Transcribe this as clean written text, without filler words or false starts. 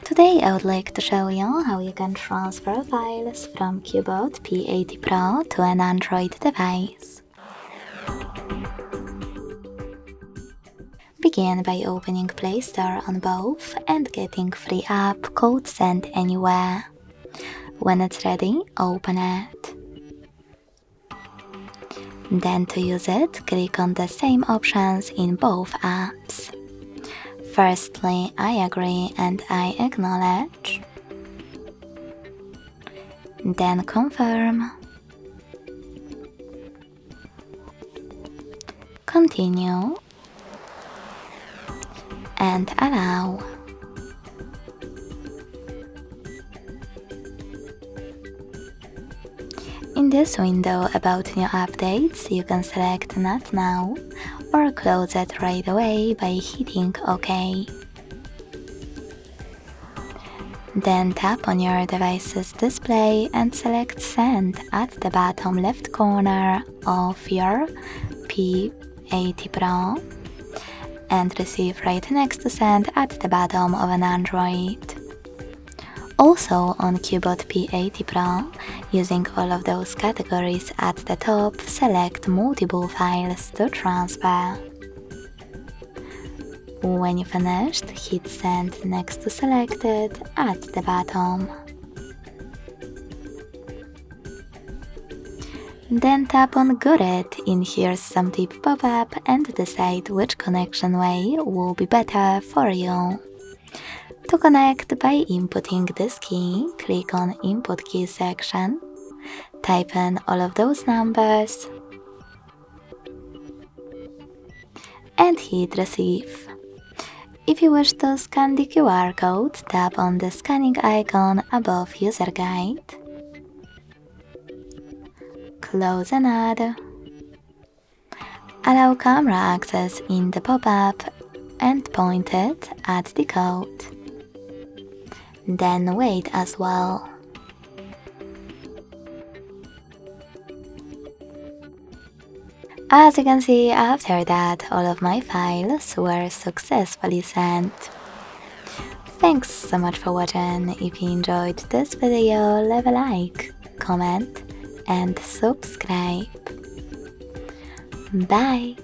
Today I would like to show you how you can transfer files from CUBOT P80 Pro to an Android device. Begin by opening Play Store on both and getting free app called Send Anywhere. When it's ready, open it. Then to use it, click on the same options in both apps. Firstly, I agree and I acknowledge. Then confirm. Continue. And allow. In this window about new updates, you can select Not Now or close it right away by hitting OK. Then tap on your device's display and select Send at the bottom left corner of your P80 Pro and Receive right next to Send at the bottom of an Android. Also on CUBOT P80 Pro, using all of those categories at the top, select multiple files to transfer. When you finished, hit Send next to Selected at the bottom. Then tap on Got it in Here's Some Tip pop-up and decide which connection way will be better for you. To connect by inputting this key, click on Input Key section, type in all of those numbers, and hit Receive. If you wish to scan the QR code, tap on the scanning icon above User Guide. Close and add. Allow camera access in the pop-up and point it at the code. Then wait as well. As you can see, after that, all of my files were successfully sent. Thanks so much for watching. If you enjoyed this video, leave a like, comment and subscribe. Bye!